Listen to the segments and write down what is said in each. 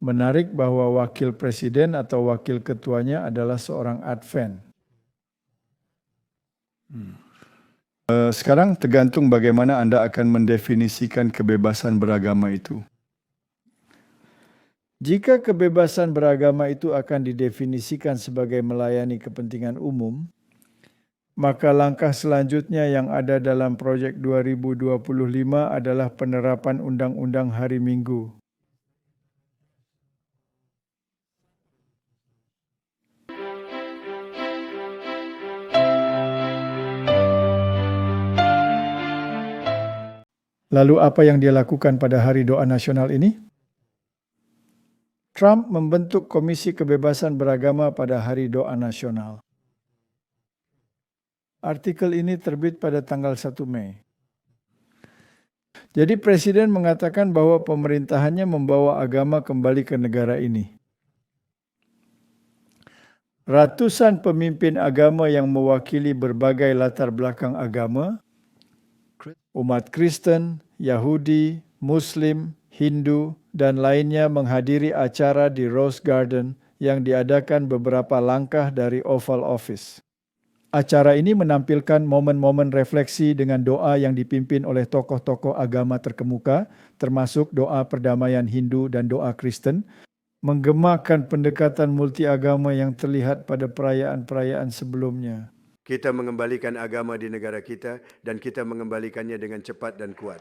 Menarik bahwa wakil presiden atau wakil ketuanya adalah seorang Advent. Sekarang tergantung bagaimana Anda akan mendefinisikan kebebasan beragama itu. Jika kebebasan beragama itu akan didefinisikan sebagai melayani kepentingan umum, maka langkah selanjutnya yang ada dalam Projek 2025 adalah penerapan Undang-Undang Hari Minggu. Lalu apa yang dia lakukan pada Hari Doa Nasional ini? Trump membentuk Komisi Kebebasan Beragama pada Hari Doa Nasional. Artikel ini terbit pada tanggal 1 Mei. Jadi Presiden mengatakan bahwa pemerintahannya membawa agama kembali ke negara ini. Ratusan pemimpin agama yang mewakili berbagai latar belakang agama, umat Kristen, Yahudi, Muslim, Hindu, dan lainnya menghadiri acara di Rose Garden yang diadakan beberapa langkah dari Oval Office. Acara ini menampilkan momen-momen refleksi dengan doa yang dipimpin oleh tokoh-tokoh agama terkemuka, termasuk doa perdamaian Hindu dan doa Kristen, menggemakan pendekatan multiagama yang terlihat pada perayaan-perayaan sebelumnya. Kita mengembalikan agama di negara kita dan kita mengembalikannya dengan cepat dan kuat.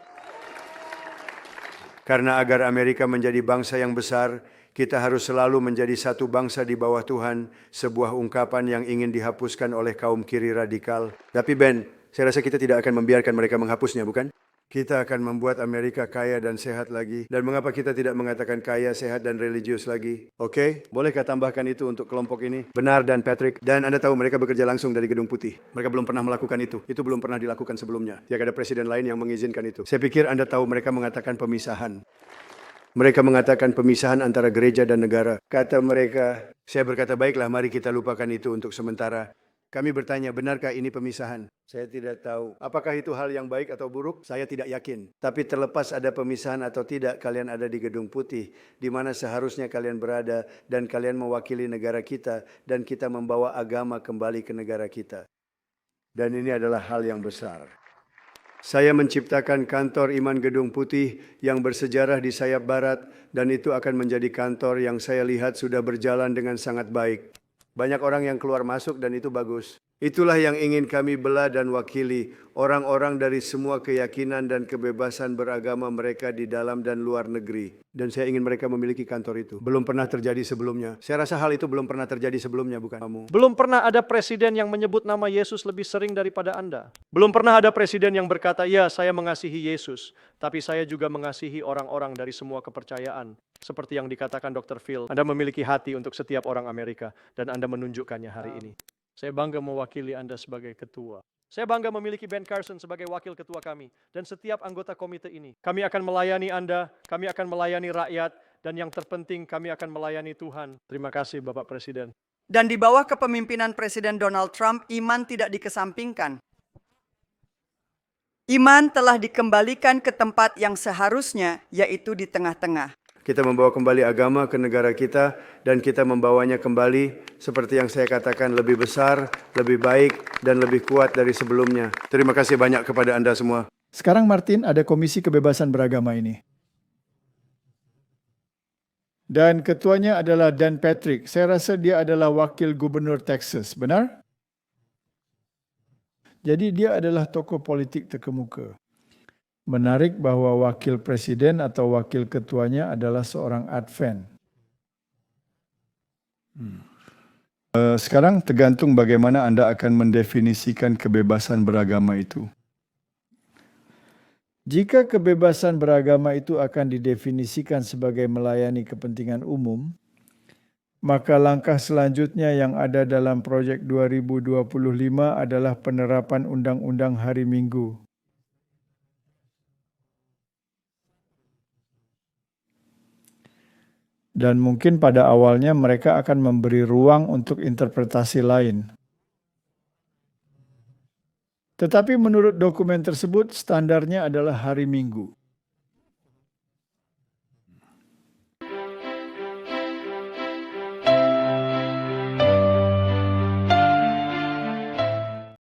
Karena agar Amerika menjadi bangsa yang besar, kita harus selalu menjadi satu bangsa di bawah Tuhan, sebuah ungkapan yang ingin dihapuskan oleh kaum kiri radikal. Tapi Ben, saya rasa kita tidak akan membiarkan mereka menghapusnya, bukan? Kita akan membuat Amerika kaya dan sehat lagi. Dan mengapa kita tidak mengatakan kaya, sehat, dan religius lagi? Oke? Bolehkah tambahkan itu untuk kelompok ini? Benar dan Patrick. Dan Anda tahu mereka bekerja langsung dari Gedung Putih. Mereka belum pernah melakukan itu. Itu belum pernah dilakukan sebelumnya. Tidak ada presiden lain yang mengizinkan itu. Saya pikir Anda tahu mereka mengatakan pemisahan. Mereka mengatakan pemisahan antara gereja dan negara. Kata mereka, saya berkata, baiklah mari kita lupakan itu untuk sementara. Kami bertanya, benarkah ini pemisahan? Saya tidak tahu. Apakah itu hal yang baik atau buruk? Saya tidak yakin. Tapi terlepas ada pemisahan atau tidak, kalian ada di Gedung Putih, di mana seharusnya kalian berada, dan kalian mewakili negara kita, dan kita membawa agama kembali ke negara kita. Dan ini adalah hal yang besar. Saya menciptakan kantor Iman Gedung Putih yang bersejarah di sayap barat, dan itu akan menjadi kantor yang saya lihat sudah berjalan dengan sangat baik. Banyak orang yang keluar masuk dan itu bagus. Itulah yang ingin kami bela dan wakili, orang-orang dari semua keyakinan dan kebebasan beragama mereka di dalam dan luar negeri. Dan saya ingin mereka memiliki kantor itu. Belum pernah terjadi sebelumnya. Saya rasa hal itu belum pernah terjadi sebelumnya, bukan kamu? Belum pernah ada presiden yang menyebut nama Yesus lebih sering daripada Anda. Belum pernah ada presiden yang berkata, ya saya mengasihi Yesus, tapi saya juga mengasihi orang-orang dari semua kepercayaan. Seperti yang dikatakan Dr. Phil, Anda memiliki hati untuk setiap orang Amerika, dan Anda menunjukkannya hari ini. Saya bangga mewakili Anda sebagai ketua. Saya bangga memiliki Ben Carson sebagai wakil ketua kami, dan setiap anggota komite ini. Kami akan melayani Anda, kami akan melayani rakyat, dan yang terpenting kami akan melayani Tuhan. Terima kasih Bapak Presiden. Dan di bawah kepemimpinan Presiden Donald Trump, iman tidak dikesampingkan. Iman telah dikembalikan ke tempat yang seharusnya, yaitu di tengah-tengah. Kita membawa kembali agama ke negara kita, dan kita membawanya kembali seperti yang saya katakan, lebih besar, lebih baik, dan lebih kuat dari sebelumnya. Terima kasih banyak kepada Anda semua. Sekarang Martin, ada Komisi Kebebasan Beragama ini. Dan ketuanya adalah Dan Patrick. Saya rasa dia adalah wakil gubernur Texas, benar? Jadi dia adalah tokoh politik terkemuka. Menarik bahwa wakil presiden atau wakil ketuanya adalah seorang Advent. Sekarang tergantung bagaimana Anda akan mendefinisikan kebebasan beragama itu. Jika kebebasan beragama itu akan didefinisikan sebagai melayani kepentingan umum, maka langkah selanjutnya yang ada dalam Projek 2025 adalah penerapan Undang-Undang Hari Minggu. Dan mungkin pada awalnya mereka akan memberi ruang untuk interpretasi lain. Tetapi menurut dokumen tersebut, standarnya adalah hari Minggu.